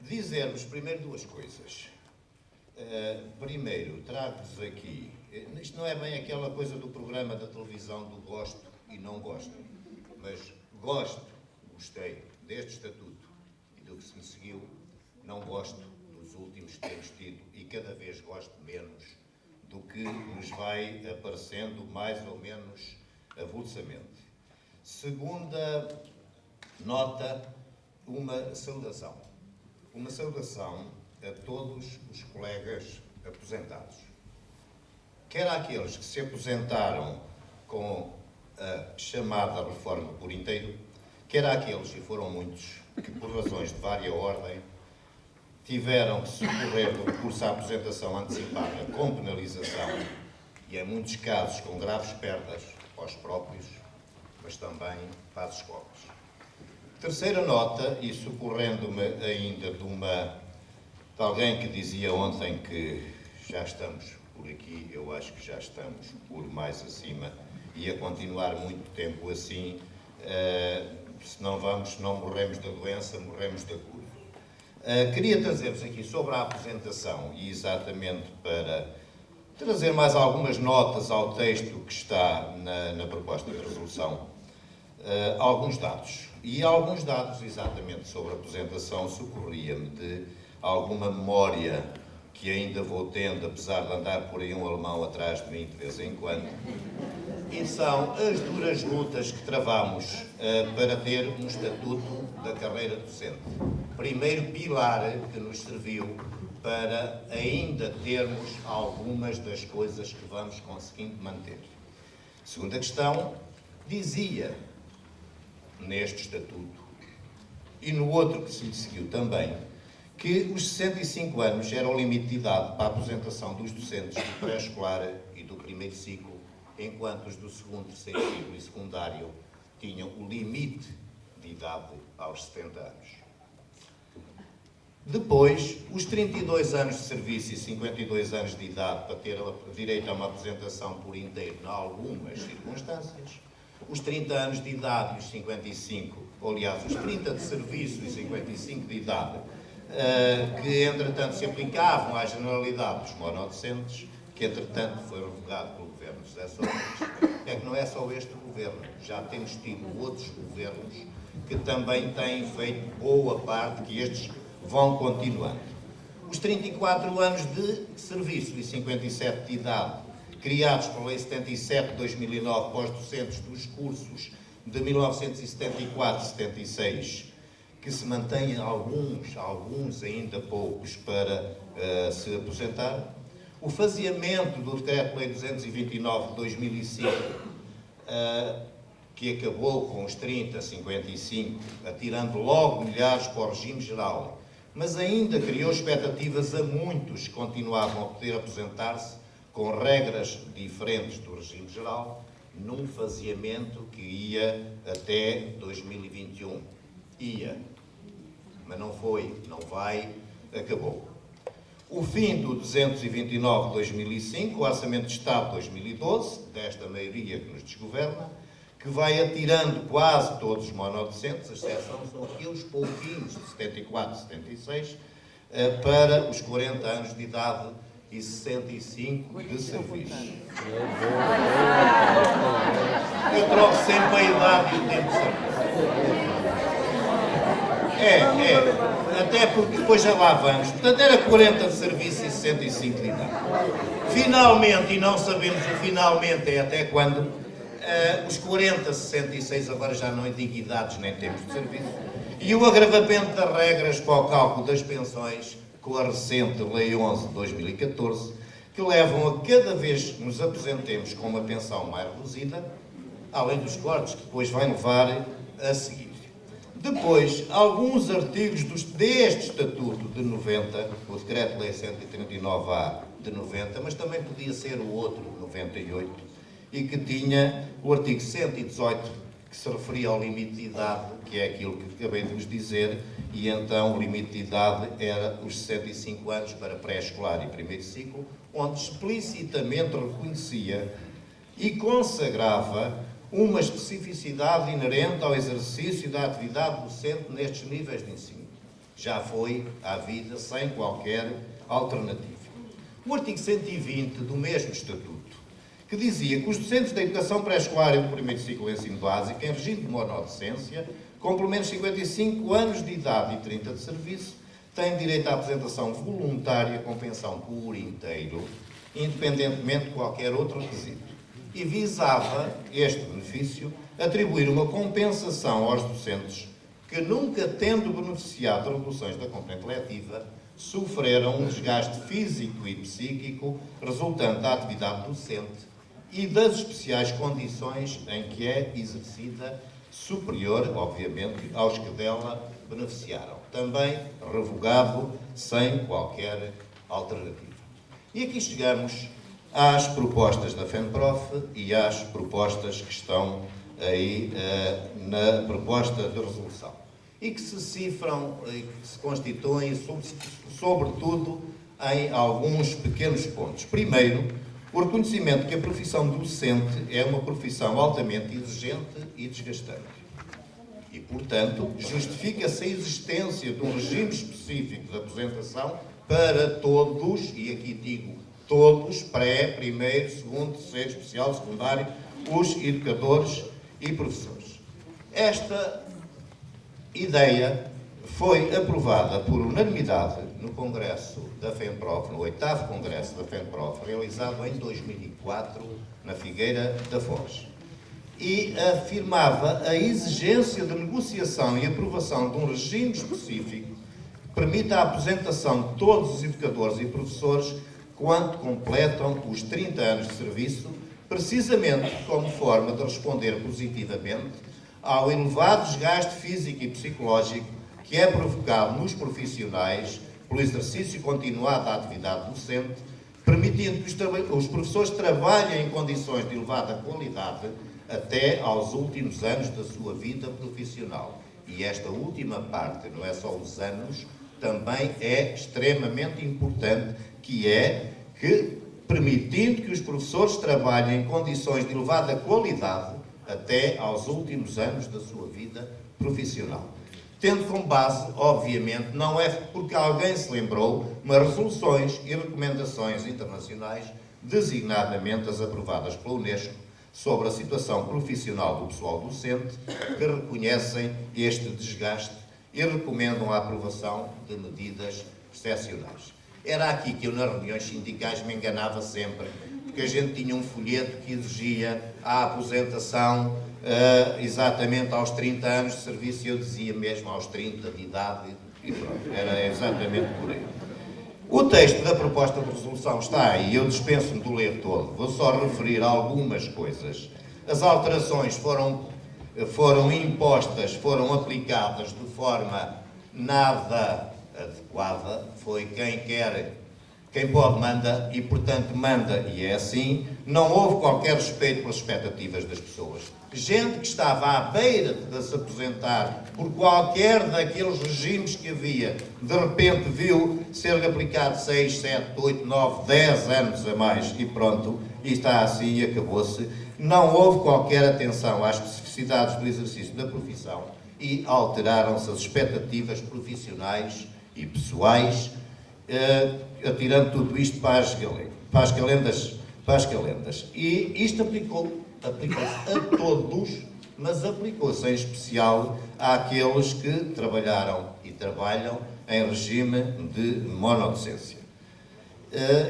Dizer-vos primeiro duas coisas. Primeiro, trago-vos aqui... Isto não é bem aquela coisa do programa da televisão do gosto e não gosto, mas gostei deste estatuto e do que se me seguiu, não gosto dos últimos que temos tido e cada vez gosto menos do que nos vai aparecendo mais ou menos avulsamente. Segunda nota, uma saudação. Uma saudação a todos os colegas aposentados. Quer àqueles que se aposentaram com a chamada reforma por inteiro, quer àqueles, e foram muitos, que por razões de vária ordem tiveram que socorrer do recurso à aposentação antecipada com penalização e, em muitos casos, com graves perdas aos próprios, mas também para as escolas. Terceira nota, e socorrendo-me ainda de alguém que dizia ontem que já estamos por aqui, eu acho que já estamos por mais acima e a continuar muito tempo assim, se não morremos da doença, morremos da curva. Queria trazer-vos aqui sobre a aposentação e exatamente para trazer mais algumas notas ao texto que está na proposta de resolução, alguns dados. E alguns dados exatamente sobre a aposentação socorria-me de alguma memória que ainda vou tendo, apesar de andar por aí um alemão atrás de mim de vez em quando, e são as duras lutas que travamos para ter um estatuto da carreira docente. Primeiro pilar que nos serviu para ainda termos algumas das coisas que vamos conseguindo manter. Segunda questão, dizia neste estatuto, e no outro que se lhe seguiu também, que os 65 anos eram o limite de idade para a aposentação dos docentes do pré-escolar e do primeiro ciclo, enquanto os do segundo, terceiro ciclo e secundário tinham o limite de idade aos 70 anos. Depois, os 32 anos de serviço e 52 anos de idade para ter direito a uma aposentação por inteiro em algumas circunstâncias, os 30 anos de idade e os 55, ou aliás, os 30 de serviço e 55 de idade, que entretanto se aplicavam à generalidade dos monodocentes, que entretanto foi revogado pelo governo José Sócrates. É que não é só este governo, já temos tido outros governos que também têm feito boa parte, que estes vão continuando. Os 34 anos de serviço e 57 de idade, criados pela Lei 77 de 2009 para os docentes dos cursos de 1974-76, que se mantêm alguns ainda poucos para se aposentar. O faseamento do Decreto-Lei 229 de 2005, que acabou com os 30, 55, atirando logo milhares para o regime geral, mas ainda criou expectativas a muitos que continuavam a poder aposentar-se com regras diferentes do regime geral, num faseamento que ia até 2021. Mas não foi, não vai, acabou. O fim do 229 de 2005, o Orçamento de Estado de 2012, desta maioria que nos desgoverna, que vai atirando quase todos os monodocentes, a exceção são aqueles pouquinhos de 74 e 76, para os 40 anos de idade e 65 de serviço. Eu troco sempre a idade e o tempo de serviço. Até porque depois já lá vamos. Portanto, era 40 de serviço e 65 de idade. Finalmente, e não sabemos o finalmente é até quando, os 40, 66 agora já não indicam idades nem tempos de serviço. E o agravamento das regras para o cálculo das pensões, com a recente Lei 11 de 2014, que levam a cada vez que nos aposentemos com uma pensão mais reduzida, além dos cortes que depois vai levar a seguir. Depois, alguns artigos deste Estatuto de 90, o Decreto-Lei 139A de 90, mas também podia ser o outro, 98, e que tinha o artigo 118, que se referia ao limite de idade, que é aquilo que acabei de vos dizer, e então o limite de idade era os 65 anos para pré-escolar e primeiro ciclo, onde explicitamente reconhecia e consagrava uma especificidade inerente ao exercício da atividade docente nestes níveis de ensino. já foi à vida sem qualquer alternativa. O artigo 120 do mesmo Estatuto, que dizia que os docentes da educação pré-escolar e do primeiro ciclo de ensino básico, em regime de monodocência, com pelo menos 55 anos de idade e 30 de serviço, têm direito à apresentação voluntária com pensão por inteiro, independentemente de qualquer outro requisito. E visava este benefício atribuir uma compensação aos docentes que, nunca tendo beneficiado de reduções da componente letiva, sofreram um desgaste físico e psíquico resultante da atividade docente e das especiais condições em que é exercida, superior, obviamente, aos que dela beneficiaram. Também revogado sem qualquer alternativa. E aqui chegamos às propostas da FENPROF e às propostas que estão aí na proposta de resolução. E que se cifram e que se constituem, sobretudo, em alguns pequenos pontos. Primeiro, o reconhecimento que a profissão docente é uma profissão altamente exigente e desgastante. E, portanto, justifica-se a existência de um regime específico de aposentação para todos, e aqui digo todos, pré, primeiro, segundo, terceiro, especial, secundário, os educadores e professores. Esta ideia foi aprovada por unanimidade no Congresso da FENPROF, no 8º Congresso da FENPROF, realizado em 2004, na Figueira da Foz. E afirmava a exigência de negociação e aprovação de um regime específico que permita a aposentação de todos os educadores e professores quando completam os 30 anos de serviço, precisamente como forma de responder positivamente ao elevado desgaste físico e psicológico que é provocado nos profissionais pelo exercício continuado da atividade docente, permitindo que os professores trabalhem em condições de elevada qualidade até aos últimos anos da sua vida profissional. E esta última parte, não é só os anos, também é extremamente importante, que é que, permitindo que os professores trabalhem em condições de elevada qualidade até aos últimos anos da sua vida profissional. Tendo como base, obviamente, não é porque alguém se lembrou, mas resoluções e recomendações internacionais, designadamente as aprovadas pela Unesco, sobre a situação profissional do pessoal docente, que reconhecem este desgaste e recomendam a aprovação de medidas excepcionais. Era aqui que eu, nas reuniões sindicais, me enganava sempre, porque a gente tinha um folheto que exigia a aposentação exatamente aos 30 anos de serviço, e eu dizia mesmo aos 30 de idade, e pronto, era exatamente por aí. O texto da proposta de resolução está aí, eu dispenso-me de ler todo, vou só referir algumas coisas. As alterações foram impostas, foram aplicadas de forma nada adequada, foi quem quer, quem pode manda, e portanto manda, e é assim, não houve qualquer respeito pelas expectativas das pessoas. Gente que estava à beira de se aposentar por qualquer daqueles regimes que havia, de repente viu ser aplicado 6, 7, 8, 9, 10 anos a mais e pronto, e está assim e acabou-se. Não houve qualquer atenção às especificidades do exercício da profissão e alteraram-se as expectativas profissionais e pessoais, atirando tudo isto para as calendas. E isto aplicou-se a todos, mas aplicou-se em especial àqueles que trabalharam e trabalham em regime de monodocência.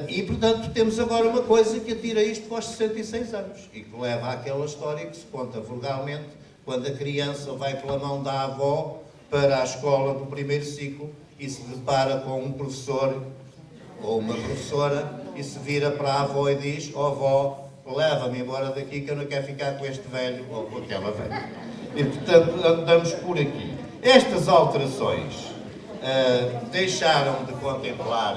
E, portanto, temos agora uma coisa que atira isto para os 66 anos e que leva àquela história que se conta vulgarmente quando a criança vai pela mão da avó para a escola do primeiro ciclo e se depara com um professor ou uma professora e se vira para a avó e diz: "Ó avó, leva-me embora daqui que eu não quero ficar com este velho ou com aquela velha." E, portanto, andamos por aqui. Estas alterações deixaram de contemplar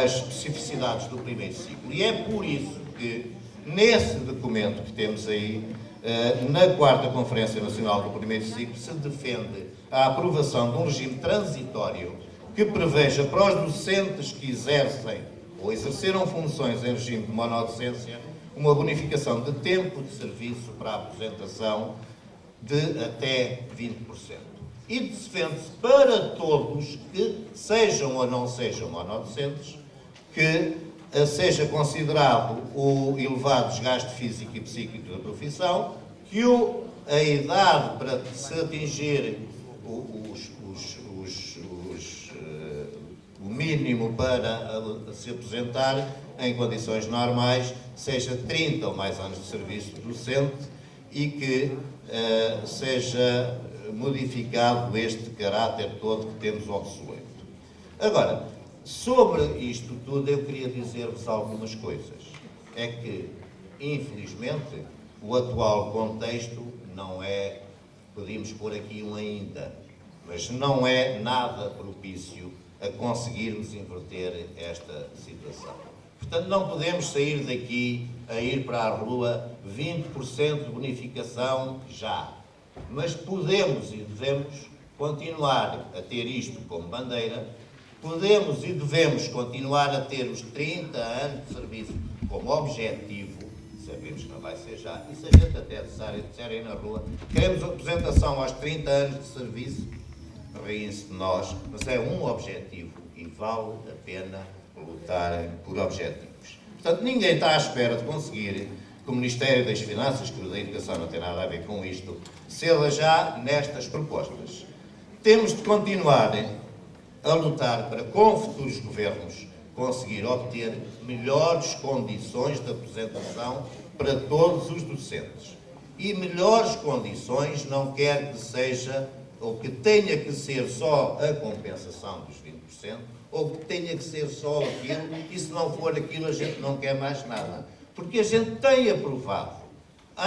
as especificidades do primeiro ciclo. E é por isso que, nesse documento que temos aí, na 4ª Conferência Nacional do primeiro ciclo, se defende a aprovação de um regime transitório que preveja para os docentes que exercem ou exerceram funções em regime de monodocência uma bonificação de tempo de serviço para a aposentação de até 20%. e defende-se para todos que, sejam ou não sejam monodocentes, que seja considerado o elevado desgaste físico e psíquico da profissão, que a idade para se atingir o mínimo para se aposentar em condições normais seja 30 ou mais anos de serviço docente e que seja modificado este caráter todo que temos obsoleto. Agora, sobre isto tudo eu queria dizer-vos algumas coisas. É que, infelizmente, o atual contexto não é, podíamos pôr aqui um ainda, mas não é nada propício a conseguirmos inverter esta situação. Portanto, não podemos sair daqui a ir para a rua 20% de bonificação já. Mas podemos e devemos continuar a ter isto como bandeira, podemos e devemos continuar a ter os 30 anos de serviço como objetivo, sabemos que não vai ser já, e se a gente até disserem na rua, queremos apresentação aos 30 anos de serviço, riem-se de nós, mas é um objetivo e vale a pena lutar por objetivos. Portanto, ninguém está à espera de conseguir que o Ministério das Finanças, que o da Educação não tem nada a ver com isto, ceda já nestas propostas. Temos de continuar a lutar para, com futuros governos, conseguir obter melhores condições de apresentação para todos os docentes. E melhores condições não quer que seja, ou que tenha que ser só a compensação dos 20%, ou que tenha que ser só aquilo, e se não for aquilo a gente não quer mais nada. Porque a gente tem aprovado,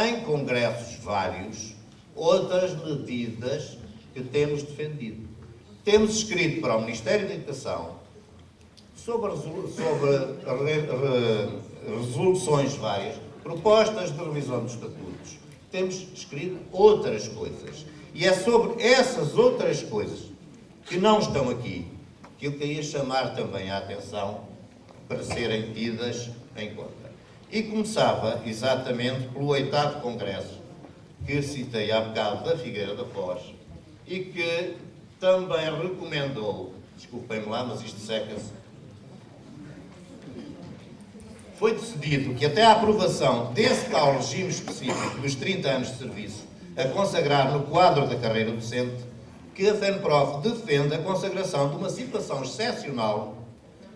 em congressos vários, outras medidas que temos defendido. Temos escrito para o Ministério da Educação sobre resoluções várias, propostas de revisão dos estatutos. Temos escrito outras coisas. E é sobre essas outras coisas que não estão aqui que eu queria chamar também a atenção para serem tidas em conta. E começava exatamente pelo 8º Congresso, que citei há bocado da Figueira da Foz, e que também recomendou, desculpem-me lá, mas isto seca-se, foi decidido que até a aprovação desse tal regime específico dos 30 anos de serviço a consagrar no quadro da carreira docente, que a FENPROF defende a consagração de uma situação excepcional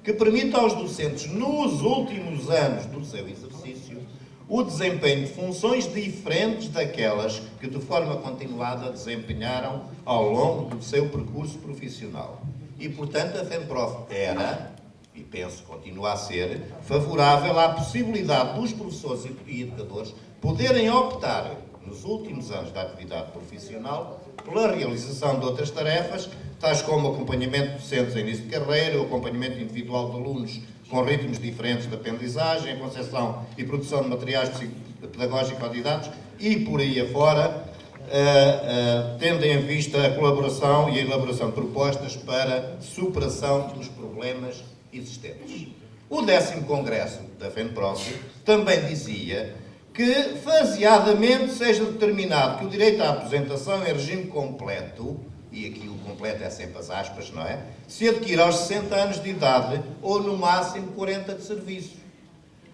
que permita aos docentes, nos últimos anos do seu exercício, o desempenho de funções diferentes daquelas que de forma continuada desempenharam ao longo do seu percurso profissional. E, portanto, a FENPROF era, e penso continua a ser, favorável à possibilidade dos professores e educadores poderem optar, nos últimos anos da atividade profissional, pela realização de outras tarefas, tais como o acompanhamento de docentes em início de carreira, o acompanhamento individual de alunos com ritmos diferentes de aprendizagem, a concepção e produção de materiais pedagógico-didáticos e por aí afora, tendo em vista a colaboração e a elaboração de propostas para superação dos problemas existentes. O 10º Congresso da FENPROF também dizia que, faseadamente, seja determinado que o direito à aposentação em regime completo, e aqui o completo é sempre as aspas, não é? Se adquire aos 60 anos de idade ou, no máximo, 40 de serviço.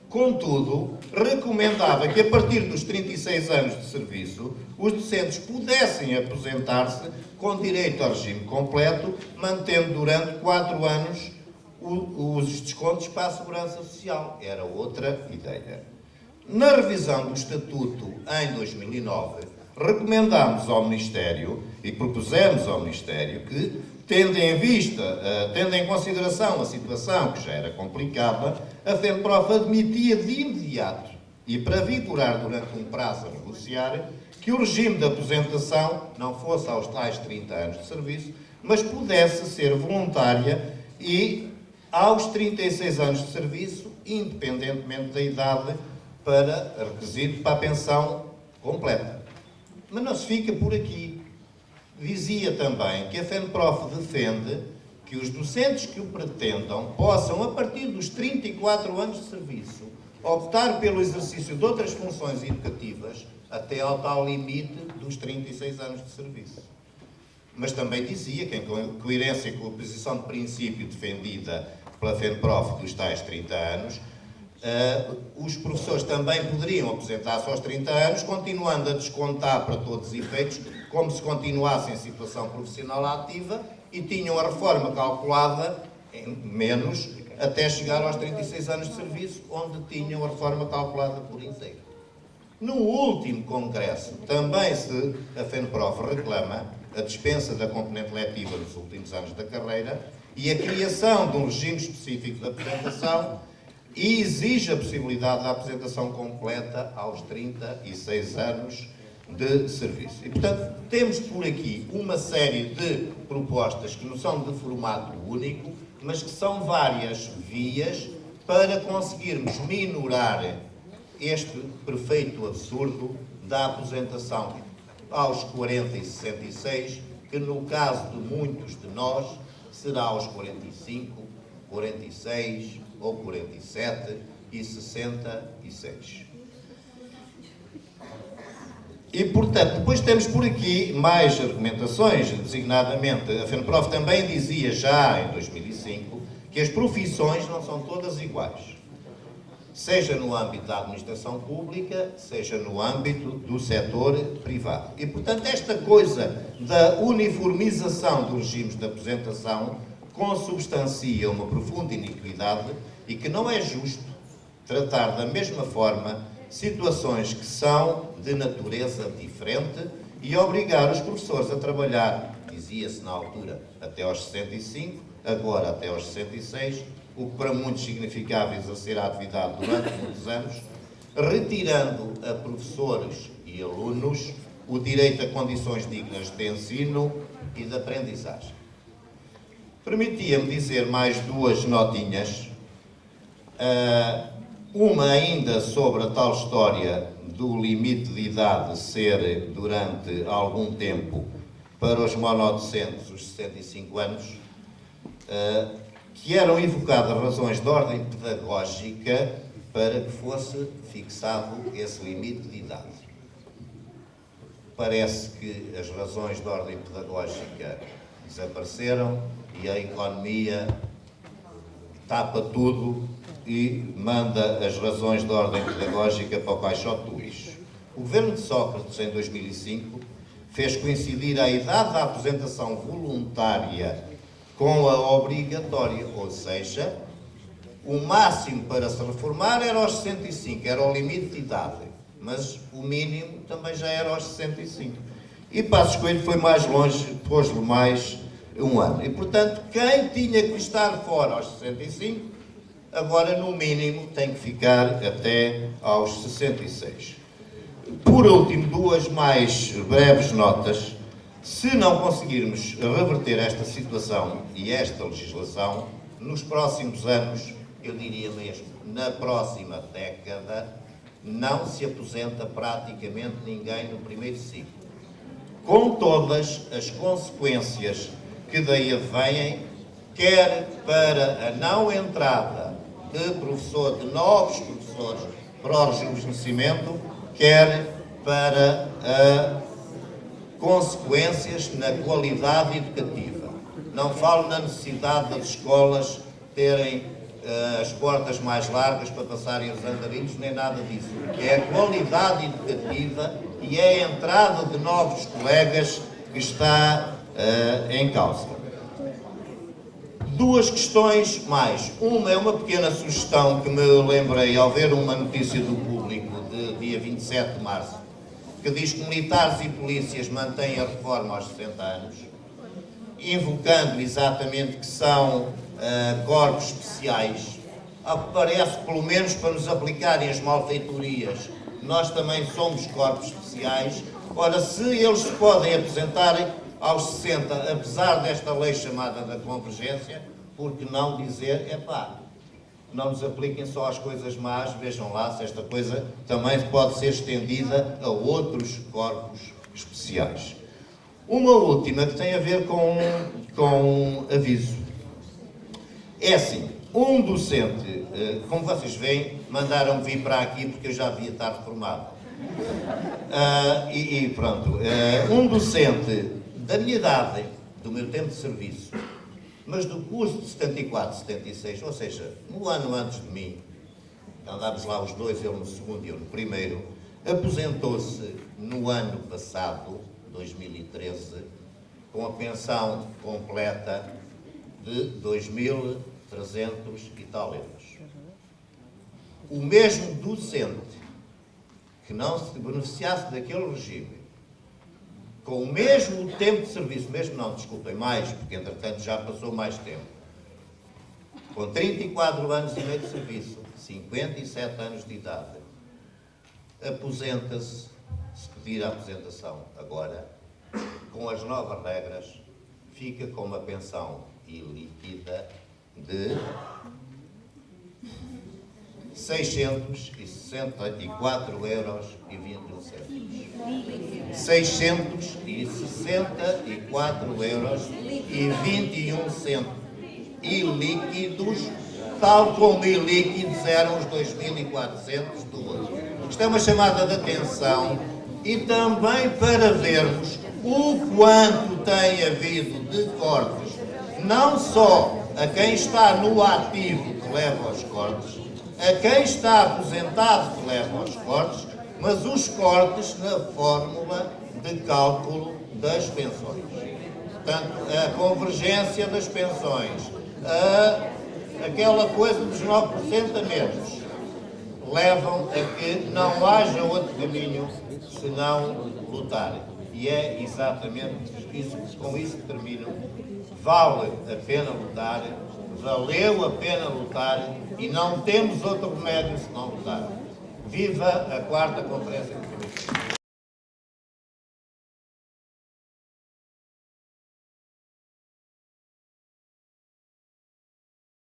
Contudo, recomendava que, a partir dos 36 anos de serviço, os docentes pudessem aposentar-se com direito ao regime completo, mantendo durante 4 anos os descontos para a Segurança Social. Era outra ideia. Na revisão do Estatuto, em 2009, recomendámos ao Ministério e propusemos ao Ministério que, tendo em consideração a situação que já era complicada, a FENPROF admitia de imediato e para vigorar durante um prazo a negociar que o regime de aposentação não fosse aos tais 30 anos de serviço, mas pudesse ser voluntária e aos 36 anos de serviço, independentemente da idade para requisito para a pensão completa. Mas não se fica por aqui. Dizia também que a FENPROF defende que os docentes que o pretendam possam, a partir dos 34 anos de serviço, optar pelo exercício de outras funções educativas até ao tal limite dos 36 anos de serviço. mas também dizia que, em coerência com a posição de princípio defendida pela FENPROF dos tais 30 anos, os professores também poderiam aposentar-se aos 30 anos, continuando a descontar para todos os efeitos, como se continuassem em situação profissional ativa, e tinham a reforma calculada em menos, até chegar aos 36 anos de serviço, onde tinham a reforma calculada por inteiro. No último congresso, também a FENPROF reclama a dispensa da componente letiva nos últimos anos da carreira e a criação de um regime específico de aposentação, e exige a possibilidade da aposentação completa aos 36 anos de serviço. E, portanto, temos por aqui uma série de propostas que não são de formato único, mas que são várias vias para conseguirmos minorar este perfeito absurdo da aposentação aos 40 e 66, que no caso de muitos de nós será aos 45, 46 ou 47 e 66. E, portanto, depois temos por aqui mais argumentações, designadamente a FENPROF também dizia já em 2005 que as profissões não são todas iguais, seja no âmbito da administração pública, seja no âmbito do setor privado. E, portanto, esta coisa da uniformização dos regimes de aposentação consubstancia uma profunda iniquidade e que não é justo tratar da mesma forma situações que são de natureza diferente e obrigar os professores a trabalhar, dizia-se na altura, até aos 65, agora até aos 66, o que para muitos significava exercer a atividade durante muitos anos, retirando a professores e alunos o direito a condições dignas de ensino e de aprendizagem. Permitia-me dizer mais duas notinhas, uma ainda sobre a tal história do limite de idade ser, durante algum tempo, para os monodocentes, os 65 anos, que eram evocadas razões de ordem pedagógica para que fosse fixado esse limite de idade. Parece que as razões de ordem pedagógica desapareceram e a economia tapa tudo e manda as razões de ordem pedagógica para o caixote do lixo. O governo de Sócrates, em 2005, fez coincidir a idade da aposentação voluntária com a obrigatória, ou seja, o máximo para se reformar era aos 65, era o limite de idade, mas o mínimo também já era aos 65. E Passos Coelho foi mais longe, pôs-lhe mais um ano. E, portanto, quem tinha que estar fora aos 65, agora, no mínimo, tem que ficar até aos 66. Por último, duas mais breves notas. Se não conseguirmos reverter esta situação e esta legislação, nos próximos anos, eu diria mesmo, na próxima década, não se aposenta praticamente ninguém no primeiro ciclo. Com todas as consequências que daí advêm, quer para a não entrada de novos professores para o rejuvenescimento, quer para consequências na qualidade educativa. Não falo na necessidade das escolas terem as portas mais largas para passarem os andarilhos, nem nada disso. É a qualidade educativa e é a entrada de novos colegas que está em causa. Duas questões mais. Uma é uma pequena sugestão que me lembrei ao ver uma notícia do Público de dia 27 de março, que diz que militares e polícias mantêm a reforma aos 60 anos, invocando exatamente que são corpos especiais, ao que parece, pelo menos para nos aplicarem as malfeitorias, nós também somos corpos especiais. Ora, se eles se podem aposentar aos 60, apesar desta lei chamada da convergência, por que não dizer, não nos apliquem só às coisas más, vejam lá se esta coisa também pode ser estendida a outros corpos especiais. Uma última que tem a ver com aviso. É assim, um docente, como vocês veem, mandaram-me vir para aqui porque eu já devia estar reformado. Pronto, um docente da minha idade, do meu tempo de serviço, mas do curso de 74, 76, ou seja, no ano antes de mim, andámos lá os dois, ele no segundo e eu no primeiro, aposentou-se no ano passado, 2013, com a pensão completa de 2.300 e tal euros. O mesmo docente que não se beneficiasse daquele regime, com o mesmo tempo de serviço, mesmo não, desculpem, mais, porque entretanto já passou mais tempo, com 34 anos e meio de serviço, 57 anos de idade, aposenta-se, se pedir a aposentação agora, com as novas regras, fica com uma pensão ilíquida de 664 euros e 21 cêntimos. 664 euros e 21 cêntimos. Ilíquidos, tal como ilíquidos eram os 2.400 do outro. Isto é uma chamada de atenção e também para vermos o quanto tem havido de cortes, não só a quem está no ativo que leva aos cortes, a quem está aposentado que leva aos cortes, mas os cortes na fórmula de cálculo das pensões. Portanto, a convergência das pensões, aquela coisa dos 9% a menos, levam a que não haja outro caminho senão lutar. E é exatamente isso, com isso que termino. Vale a pena lutar, valeu a pena lutar e não temos outro remédio senão lutar. Viva a 4ª Conferência